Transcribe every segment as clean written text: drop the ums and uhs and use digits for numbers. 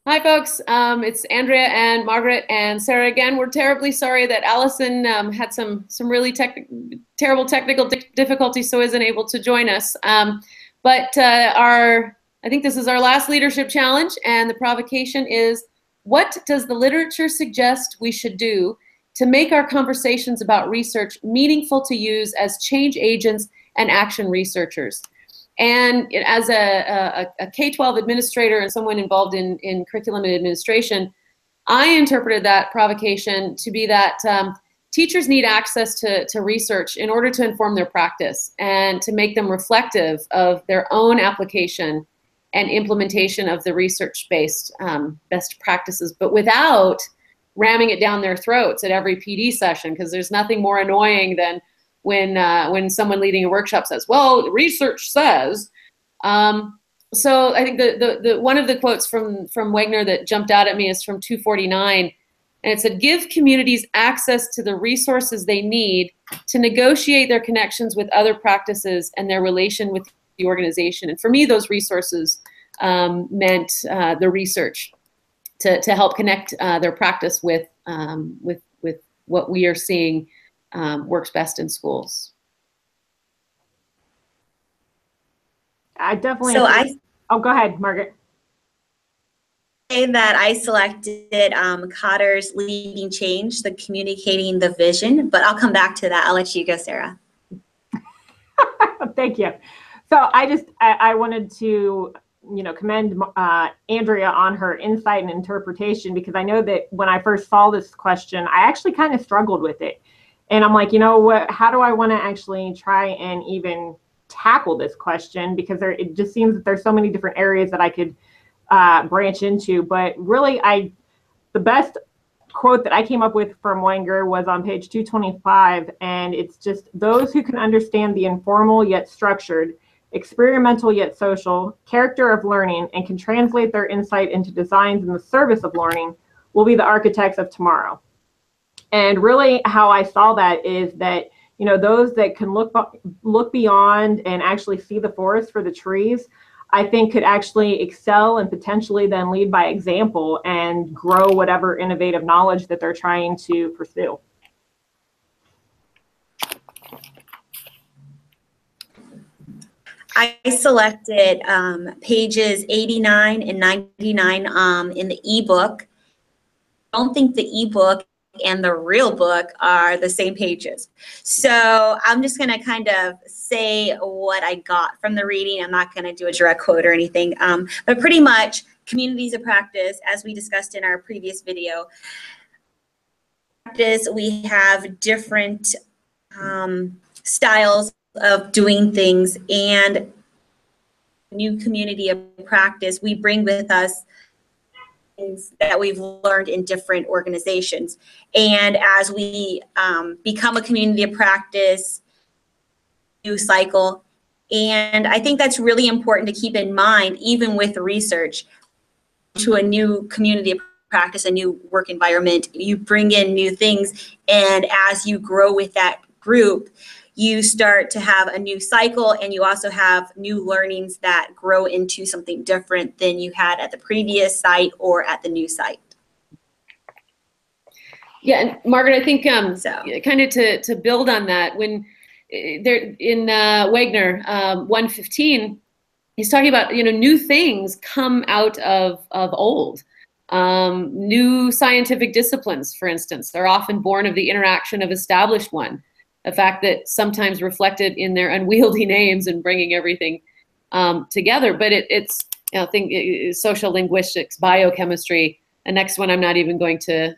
Hi, folks. It's Andrea and Margaret and Sarah again. We're terribly sorry that Allison had some really terrible technical difficulties, so isn't able to join us. But I think this is our last leadership challenge, and the provocation is: what does the literature suggest we should do to make our conversations about research meaningful to use as change agents and action researchers? And as a K-12 administrator and someone involved in curriculum and administration, I interpreted that provocation to be that teachers need access to research in order to inform their practice and to make them reflective of their own application and implementation of the research-based best practices, but without ramming it down their throats at every PD session, because there's nothing more annoying than when someone leading a workshop says, well, research says. So I think the one of the quotes from Wegner that jumped out at me is from 249, and it said, give communities access to the resources they need to negotiate their connections with other practices and their relation with the organization. And for me, those resources meant the research to help connect their practice with what we are seeing works best in schools. I definitely. So oh, go ahead, Margaret. That I selected Cotter's Leading Change, the communicating the vision, but I'll come back to that. I'll let you go, Sarah. Thank you. So I wanted to, commend Andrea on her insight and interpretation, because I know that when I first saw this question, I actually kind of struggled with it. And I'm like, how do I want to actually try and even tackle this question? Because it just seems that there's so many different areas that I could branch into. But really, the best quote that I came up with from Wenger was on page 225. And it's just, those who can understand the informal yet structured, experimental yet social character of learning and can translate their insight into designs in the service of learning will be the architects of tomorrow. And really how I saw that is that, those that can look beyond and actually see the forest for the trees, I think could actually excel and potentially then lead by example and grow whatever innovative knowledge that they're trying to pursue. I selected pages 89 and 99 in the ebook. I don't think the ebook and the real book are the same pages. So I'm just going to kind of say what I got from the reading. I'm not going to do a direct quote or anything, but pretty much communities of practice, as we discussed in our previous video. We have different styles of doing things, and new community of practice, we bring with us things that we've learned in different organizations. And as we become a community of practice, new cycle, and I think that's really important to keep in mind, even with research, to a new community of practice, a new work environment, you bring in new things, and as you grow with that group, you start to have a new cycle, and you also have new learnings that grow into something different than you had at the previous site or at the new site. Yeah, and Margaret, I think kind of to build on that, when there in Wegner 115, he's talking about new things come out of old. New scientific disciplines, for instance, are often born of the interaction of established one. A fact that sometimes reflected in their unwieldy names and bringing everything together. But it's social linguistics, biochemistry. The next one I'm not even going to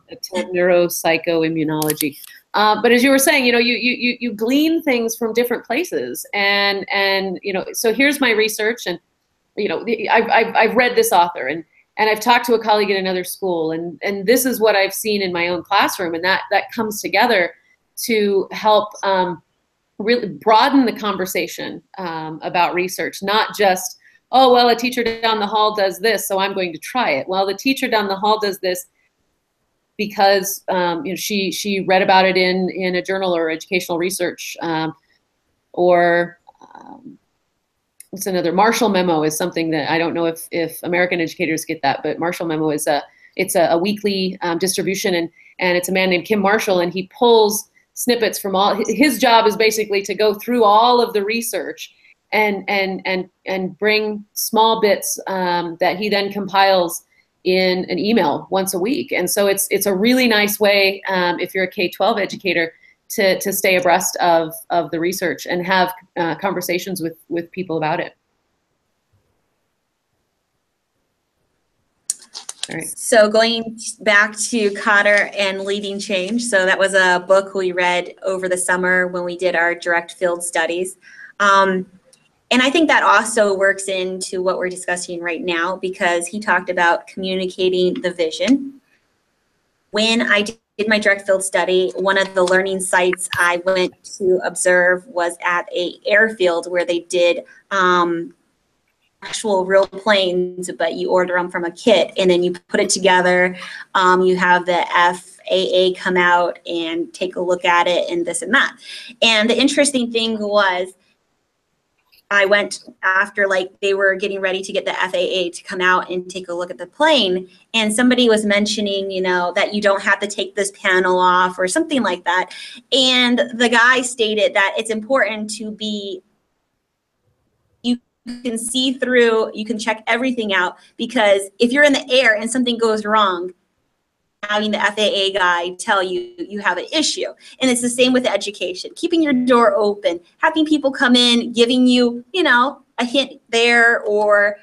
attempt, neuropsychoimmunology. But as you were saying, you glean things from different places, and so here's my research, and I've read this author, and I've talked to a colleague at another school, and this is what I've seen in my own classroom, and that comes together to help really broaden the conversation about research, not just, oh, well, a teacher down the hall does this, so I'm going to try it. Well, the teacher down the hall does this because she read about it in a journal or educational research, or what's another, Marshall Memo is something that I don't know if American educators get that, but Marshall Memo is it's a weekly distribution, and it's a man named Kim Marshall, and he pulls snippets from all. His job is basically to go through all of the research and bring small bits that he then compiles in an email once a week. And so it's a really nice way, if you're a K-12 educator, to stay abreast of the research and have conversations with people about it. All right. So going back to Cotter and Leading Change. So that was a book we read over the summer when we did our direct field studies. And I think that also works into what we're discussing right now, because he talked about communicating the vision. When I did my direct field study, one of the learning sites I went to observe was at a airfield where they did actual real planes, but you order them from a kit and then you put it together. You have the FAA come out and take a look at it and this and that. And the interesting thing was, I went after, like, they were getting ready to get the FAA to come out and take a look at the plane, and somebody was mentioning, you know, that you don't have to take this panel off or something like that. And the guy stated that it's important to be, you can see through, you can check everything out, because if you're in the air and something goes wrong, having the FAA guy tell you you have an issue. And it's the same with education, keeping your door open, having people come in, giving you, you know, a hint there, or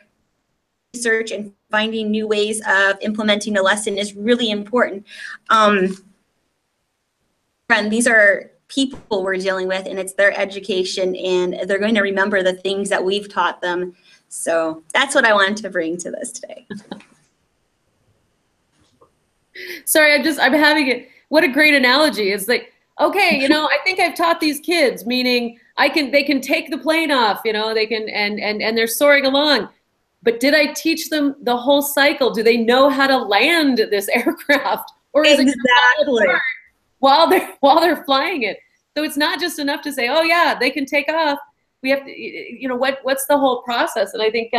research and finding new ways of implementing a lesson is really important. Friend, these are people we're dealing with, and it's their education, and they're going to remember the things that we've taught them. So that's what I wanted to bring to this today. Sorry, I'm having it. What a great analogy. It's like, okay, you know, I think I've taught these kids, meaning they can take the plane off, you know, they can, and they're soaring along. But did I teach them the whole cycle? Do they know how to land this aircraft? Or is it while they're flying it? So it's not just enough to say, oh yeah, they can take off. We have to, you know, what's the whole process? And I think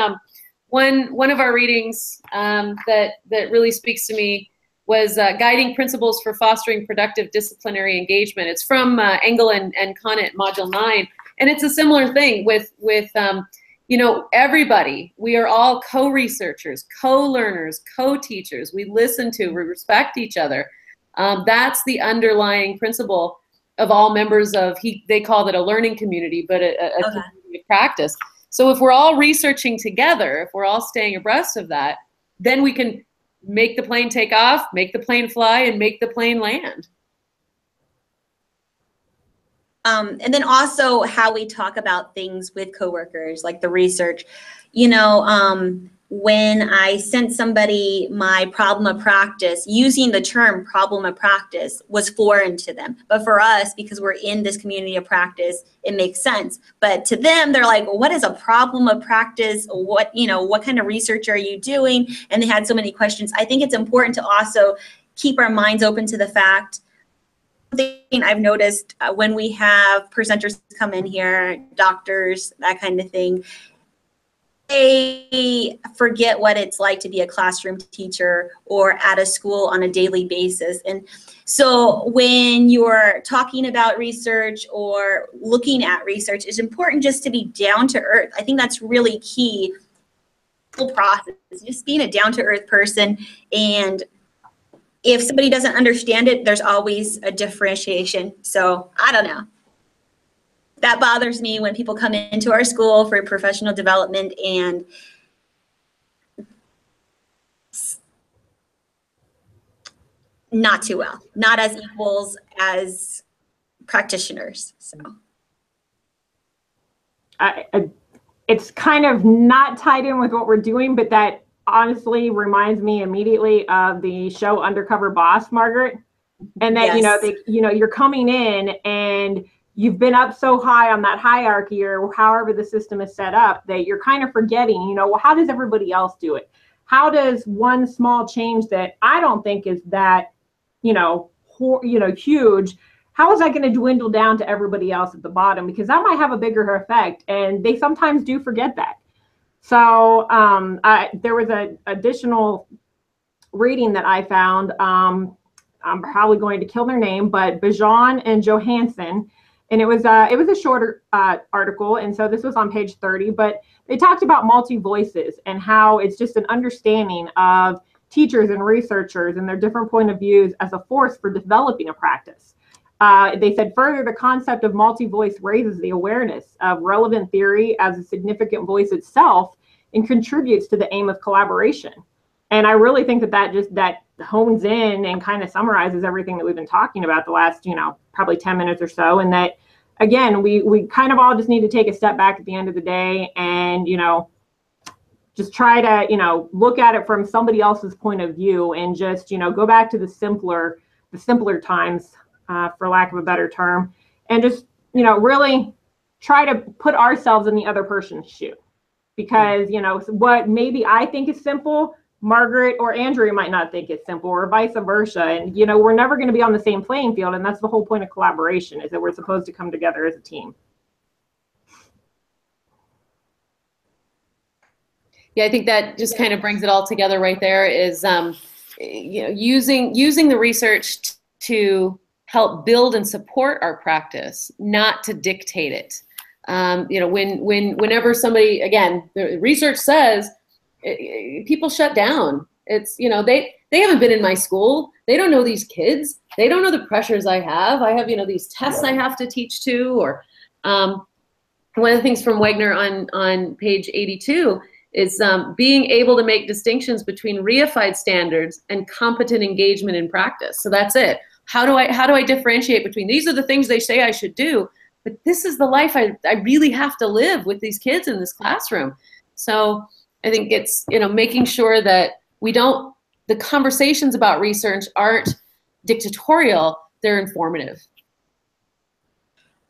one of our readings that really speaks to me was Guiding Principles for Fostering Productive Disciplinary Engagement. It's from Engel and Conant, Module 9. And it's a similar thing with you know, everybody. We are all co-researchers, co-learners, co-teachers. We listen to, we respect each other. That's the underlying principle of all members of, they call it a learning community, but a community of practice. So if we're all researching together, if we're all staying abreast of that, then we can make the plane take off, make the plane fly, and make the plane land. And then also how we talk about things with coworkers, like the research. You know, when I sent somebody my problem of practice, using the term problem of practice was foreign to them. But for us, because we're in this community of practice, it makes sense. But to them, they're like, well, what is a problem of practice? What, you know, what kind of research are you doing? And they had so many questions. I think it's important to also keep our minds open to the fact. Thing I've noticed when we have presenters come in here, doctors, that kind of thing, they forget what it's like to be a classroom teacher or at a school on a daily basis. And so when you're talking about research or looking at research, it's important just to be down to earth. I think that's really key. Whole process, just being a down to earth person. And if somebody doesn't understand it, there's always a differentiation. So I don't know. That bothers me when people come into our school for professional development and not too well, not as equals as practitioners. So it's kind of not tied in with what we're doing, but that honestly reminds me immediately of the show Undercover Boss, Margaret. And that, yes. You're coming in and you've been up so high on that hierarchy or however the system is set up that you're kind of forgetting, well, how does everybody else do it? How does one small change that I don't think is that, huge, how is that going to dwindle down to everybody else at the bottom? Because that might have a bigger effect, and they sometimes do forget that. So there was an additional reading that I found. I'm probably going to kill their name, but Bajan and Johansson, and it was a shorter article, and so this was on page 30. But they talked about multi-voices and how it's just an understanding of teachers and researchers and their different point of views as a force for developing a practice. They said further, the concept of multi-voice raises the awareness of relevant theory as a significant voice itself and contributes to the aim of collaboration. And I really think that hones in and kind of summarizes everything that we've been talking about the last, probably 10 minutes or so. And that, again, we kind of all just need to take a step back at the end of the day and, just try to, look at it from somebody else's point of view and just, go back to the simpler times, for lack of a better term, and just, really try to put ourselves in the other person's shoe. Because, what maybe I think is simple, Margaret or Andrea might not think is simple, or vice versa. And, we're never going to be on the same playing field. And that's the whole point of collaboration, is that we're supposed to come together as a team. Yeah, I think that just kind of brings it all together right there, is, using the research to help build and support our practice, not to dictate it. Whenever somebody, again, the research says, people shut down. It's, they haven't been in my school. They don't know these kids. They don't know the pressures I have. I have, these tests I have to teach to, or one of the things from Wagner on page 82 is being able to make distinctions between reified standards and competent engagement in practice. So that's it. How do I differentiate between these are the things they say I should do, but this is the life I really have to live with these kids in this classroom. So I think it's, making sure that the conversations about research aren't dictatorial, they're informative.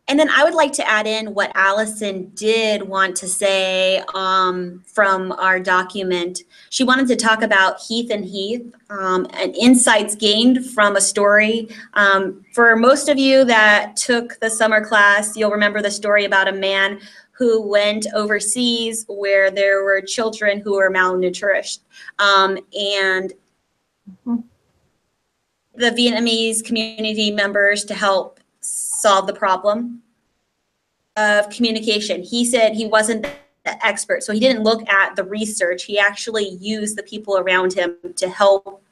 And then I would like to add in what Allison did want to say from our document. She wanted to talk about Heath and Heath and insights gained from a story. For most of you that took the summer class, you'll remember the story about a man who went overseas where there were children who were malnourished. And the Vietnamese community members to help solve the problem of communication. He said he wasn't the expert, so he didn't look at the research. He actually used the people around him to help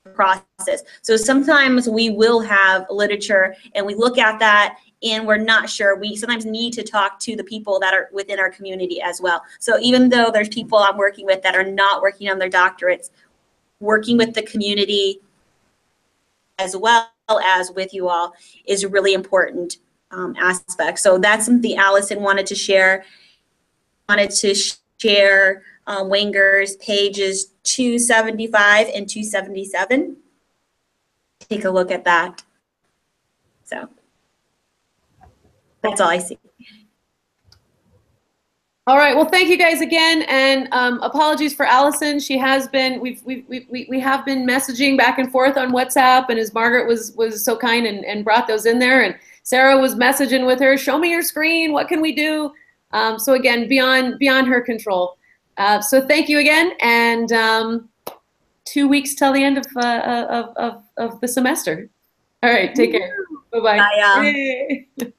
the process. So sometimes we will have literature and we look at that and we're not sure. We sometimes need to talk to the people that are within our community as well. So even though there's people I'm working with that are not working on their doctorates, working with the community as well as with you all is a really important aspect. So that's something Allison wanted to share. Wenger's pages 275 and 277. Take a look at that. So that's all I see. All right. Well, thank you guys again, and apologies for Allison. She has been. We have been messaging back and forth on WhatsApp, and as Margaret was so kind and brought those in there, and Sarah was messaging with her. Show me your screen. What can we do? So again, beyond her control. So thank you again, and 2 weeks till the end of the semester. All right. Take care. Bye-bye. Bye.